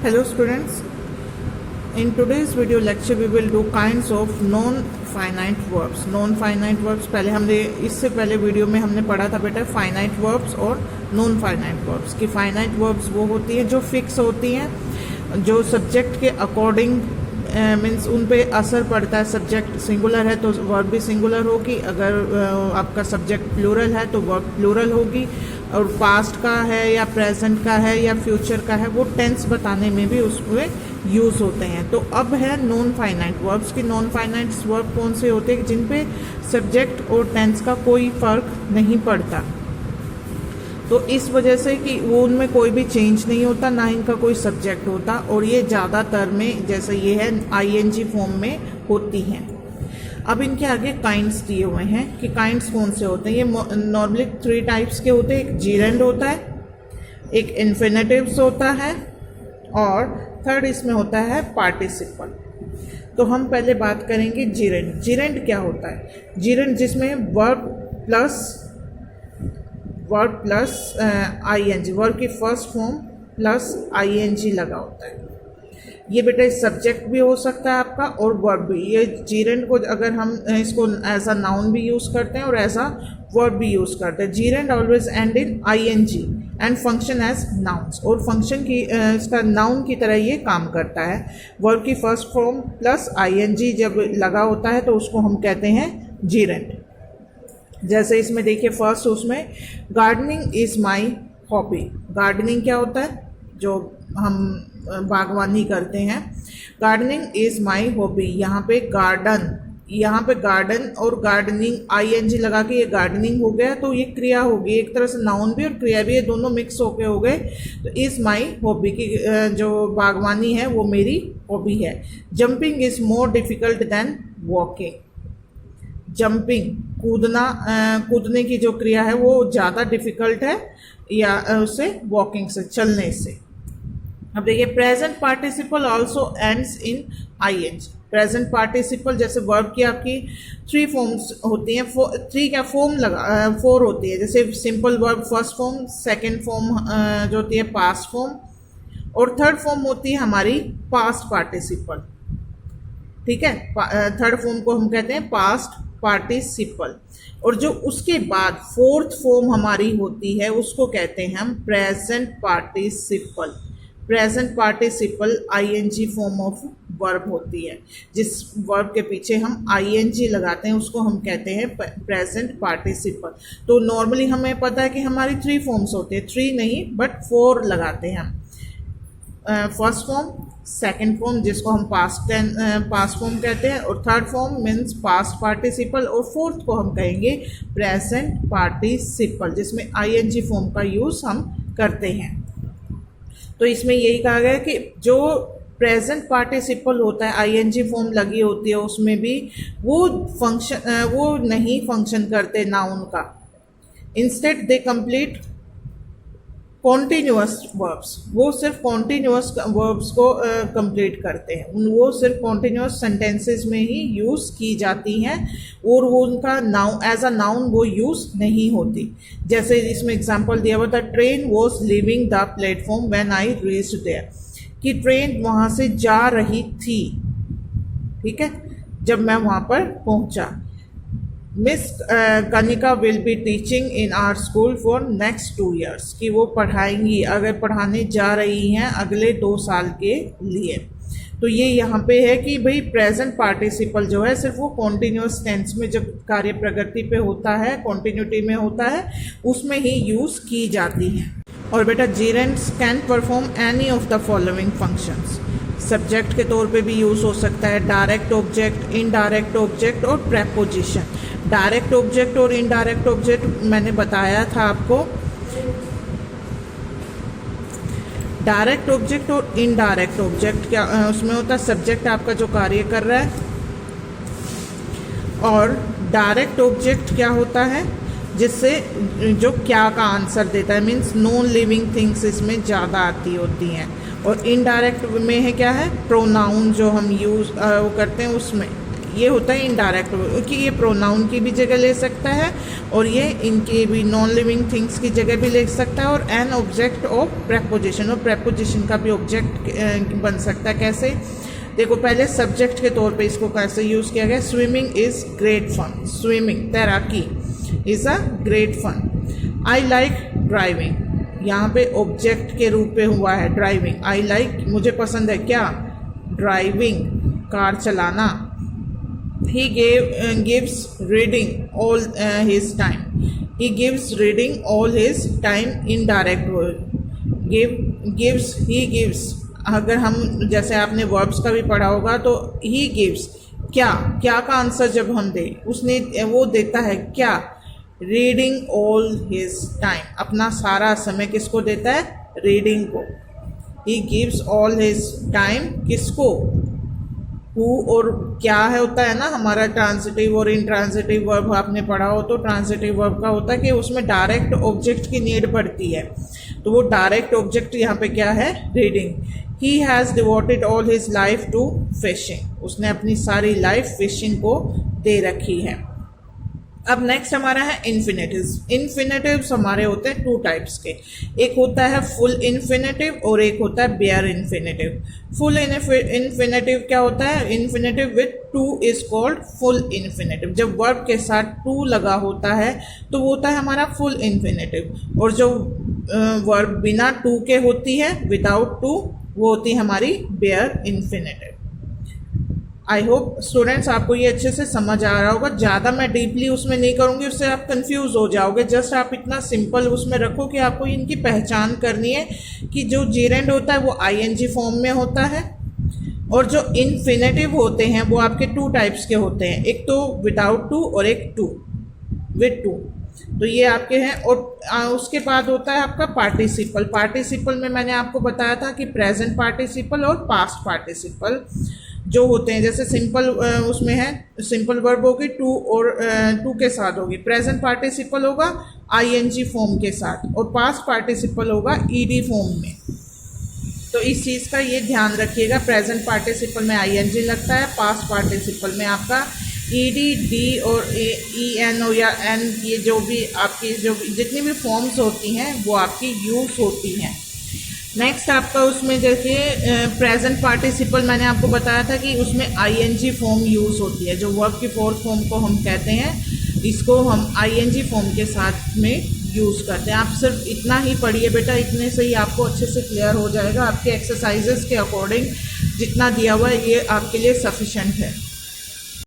Hello students, in today's video lecture we will do kinds of non-finite verbs. Non-finite verbs पहले हमने इससे पहले video में हमने पढ़ा था बेटा finite verbs और non-finite verbs कि finite verbs वो होती हैं जो फिक्स होती हैं, जो सब्जेक्ट के अकॉर्डिंग मीन्स उन पे असर पड़ता है। सब्जेक्ट सिंगुलर है तो वर्ब भी सिंगुलर होगी, अगर आपका सब्जेक्ट प्लूरल है तो वर्ब प्लूरल होगी, और पास्ट का है या प्रेजेंट का है या फ्यूचर का है वो टेंस बताने में भी उसमें यूज़ होते हैं। तो अब है नॉन फाइनाइट वर्ब्स की। नॉन फाइनाइट वर्ब कौन से होते हैं जिन पे सब्जेक्ट और टेंस का कोई फ़र्क नहीं पड़ता, तो इस वजह से कि वो उनमें कोई भी चेंज नहीं होता, ना इनका कोई सब्जेक्ट होता, और ये ज़्यादातर में जैसे ये है आईएनजी फॉर्म में होती हैं। अब इनके आगे काइंड्स दिए हुए हैं कि काइंड्स कौन से होते हैं। ये नॉर्मली 3 टाइप्स के होते हैं। एक जीरेंड होता है, एक इन्फिनेटिव्स होता है, और थर्ड इसमें होता है पार्टिसिपल। तो हम पहले बात करेंगे जीरेंड। जीरेंड क्या होता है? जीरेंड जिसमें वर्ब प्लस आईएनजी, वर्ब की फर्स्ट फॉर्म प्लस आईएनजी लगा होता है। ये बेटा सब्जेक्ट भी हो सकता है आपका और वर्ब भी। ये जीरेंड को अगर हम इसको एज अ नाउन भी यूज़ करते हैं और एज अ वर्ब भी यूज़ करते हैं। Gerund always end in ING and function as nouns, और फंक्शन की इसका नाउन की तरह ये काम करता है। वर्ब की फर्स्ट फॉर्म प्लस आईएनजी जब लगा होता है तो उसको हम कहते हैं जीरेंड। जैसे इसमें देखिए फर्स्ट उसमें gardening is my hobby. Gardening क्या होता है? जो हम बागवानी करते हैं। गार्डनिंग इज़ माई हॉबी, यहाँ पे गार्डन और गार्डनिंग आईएनजी लगा के ये गार्डनिंग हो गया, तो ये क्रिया होगी, एक तरह से नाउन भी और क्रिया भी, ये दोनों मिक्स होके हो गए। तो इज़ माई हॉबी की जो बागवानी है वो मेरी हॉबी है। Jumping is more difficult than walking. Jumping कूदने की जो क्रिया है वो ज़्यादा डिफ़िकल्ट है या उससे वॉकिंग से, चलने से। अब देखिए present participle also ends in ING. Present participle जैसे वर्ब की आपकी 3 फॉर्म्स होती हैं, 4 होती है। जैसे simple verb first form, second form जो होती है पास्ट फॉर्म, और थर्ड फॉर्म होती है हमारी पास्ट पार्टिसिपल। ठीक है, थर्ड फॉर्म को हम कहते हैं पास्ट पार्टिसिपल, और जो उसके बाद फोर्थ फॉर्म हमारी होती है उसको कहते हैं हम present participle. Present participle ING form of verb होती है। जिस वर्ब के पीछे हम आईएनजी लगाते हैं उसको हम कहते हैं प्रेजेंट पार्टिसिपल। तो नॉर्मली हमें पता है कि हमारी 3 फॉर्म्स होते हैं, 3 नहीं बट 4 लगाते हैं हम। फर्स्ट फॉर्म, सेकंड फॉर्म जिसको हम पास्ट फॉर्म कहते हैं, और third form means past participle, और फोर्थ को हम कहेंगे प्रेजेंट पार्टिसिपल जिसमें आईएनजी फॉर्म का यूज़ हम करते हैं। तो इसमें यही कहा गया कि जो प्रेजेंट पार्टिसिपल होता है आईएनजी फॉर्म लगी होती है उसमें भी वो नहीं फंक्शन करते नाउन का। Instead they complete continuous verbs. वो सिर्फ कॉन्टीन्यूअस वर्ब्स को कंप्लीट करते हैं, वो सिर्फ कॉन्टीन्यूअस सेंटेंसेस में ही यूज़ की जाती हैं, और वो उनका नाउन एज अ नाउन वो यूज़ नहीं होती। जैसे इसमें एग्जांपल दिया हुआ था, train was leaving the platform when I reached there, कि ट्रेन वहाँ से जा रही थी, ठीक है, जब मैं वहाँ पर पहुँचा। Miss Kanika will be teaching in our school for next 2 years, कि वो पढ़ाएंगी, अगर पढ़ाने जा रही हैं अगले 2 साल के लिए। तो ये यहाँ पे है कि भाई प्रेजेंट पार्टिसिपल जो है सिर्फ वो कॉन्टीन्यूअस टेंस में जब कार्य प्रगति पे होता है, कॉन्टिन्यूटी में होता है, उसमें ही यूज़ की जाती है। और बेटा gerunds can perform any of the following functions. Subject के तौर पे भी यूज़ हो सकता है, डायरेक्ट ऑब्जेक्ट, इनडायरेक्ट ऑब्जेक्ट और प्रेपोजिशन। डायरेक्ट ऑब्जेक्ट और इनडायरेक्ट ऑब्जेक्ट मैंने बताया था आपको। डायरेक्ट ऑब्जेक्ट और इनडायरेक्ट ऑब्जेक्ट क्या उसमें होता है? सब्जेक्ट आपका जो कार्य कर रहा है, और डायरेक्ट ऑब्जेक्ट क्या होता है? जिससे जो क्या का आंसर देता है, मीन्स नॉन लिविंग थिंग्स इसमें ज़्यादा आती होती हैं। और इनडायरेक्ट में है क्या है? प्रोनाउन जो हम यूज़ वो करते हैं उसमें ये होता है इनडायरेक्ट क्योंकि ये प्रोनाउन की भी जगह ले सकता है और ये इनके भी नॉन लिविंग थिंग्स की जगह भी ले सकता है, और एन ऑब्जेक्ट ऑफ प्रेपोजिशन, और प्रेपोजिशन का भी ऑब्जेक्ट बन सकता है। कैसे देखो, पहले सब्जेक्ट के तौर पे इसको कैसे यूज़ किया गया, swimming is great fun, swimming तैराकी is a great fun. I like driving, यहाँ पे ऑब्जेक्ट के रूप में हुआ है ड्राइविंग। आई लाइक मुझे पसंद है क्या, ड्राइविंग कार चलाना। He gives reading all his time, he gives reading all his time in direct word. Gives, he gives, अगर हम जैसे आपने वर्ब्स का भी पढ़ा होगा तो ही गिव्स क्या, क्या का आंसर जब हम दे, उसने वो देता है क्या, रीडिंग ऑल हिज टाइम, अपना सारा समय किसको देता है, रीडिंग को। He gives all his time किसको, हु और क्या है होता है ना हमारा ट्रांजिटिव और इंट्रांजिटिव वर्ब आपने पढ़ा हो तो ट्रांजिटिव वर्ब का होता है कि उसमें डायरेक्ट ऑब्जेक्ट की नीड पड़ती है, तो वो डायरेक्ट ऑब्जेक्ट यहाँ पे क्या है, reading. He has devoted all his life to fishing, उसने अपनी सारी लाइफ फिशिंग को दे रखी है। अब नेक्स्ट हमारा है इन्फिनेटिव्स। इन्फिनेटिव्स हमारे होते हैं टू टाइप्स के, एक होता है फुल इन्फिनेटिव और एक होता है बेयर इन्फिनेटिव। फुल इन्फिनेटिव क्या होता है, infinitive with two is called full infinitive. जब वर्ब के साथ टू लगा होता है तो वो होता है हमारा फुल इन्फिनेटिव, और जो वर्ब बिना टू के होती है, विदाउट टू, वो होती है हमारी bare infinitive. I hope students आपको ये अच्छे से समझ आ रहा होगा, ज़्यादा मैं डीपली उसमें नहीं करूँगी, उससे आप कंफ्यूज हो जाओगे। जस्ट आप इतना सिंपल उसमें रखो कि आपको इनकी पहचान करनी है कि जो जेरेंड होता है वो आईएनजी फॉर्म में होता है, और जो इन्फिनेटिव होते हैं वो आपके टू टाइप्स के होते हैं, एक तो विदाउट टू और एक टू विद टू। तो ये आपके हैं। और उसके बाद होता है आपका पार्टिसिपल। पार्टिसिपल में मैंने आपको बताया था कि प्रेजेंट पार्टिसिपल और पास्ट पार्टिसिपल जो होते हैं, जैसे सिंपल उसमें है सिंपल वर्ब होगी टू और टू के साथ होगी, प्रेजेंट पार्टिसिपल होगा आईएनजी फॉर्म के साथ, और पास्ट पार्टिसिपल होगा ईडी फॉर्म में। तो इस चीज़ का ये ध्यान रखिएगा, प्रेजेंट पार्टिसिपल में आईएनजी लगता है, पास्ट पार्टिसिपल में आपका ईडी, डी और एन हो या एन, ये जो भी आपकी जो जितनी भी फॉर्म्स होती हैं वो आपकी यूज़ होती हैं। नेक्स्ट आपका उसमें देखिए प्रेजेंट पार्टिसिपल मैंने आपको बताया था कि उसमें आईएनजी फॉर्म यूज़ होती है, जो वर्ब की फोर्थ फॉर्म को हम कहते हैं, इसको हम आईएनजी फॉर्म के साथ में यूज़ करते हैं। आप सिर्फ इतना ही पढ़िए बेटा, इतने से ही आपको अच्छे से क्लियर हो जाएगा। आपके एक्सरसाइजेस के अकॉर्डिंग जितना दिया हुआ है ये आपके लिए सफिशेंट है।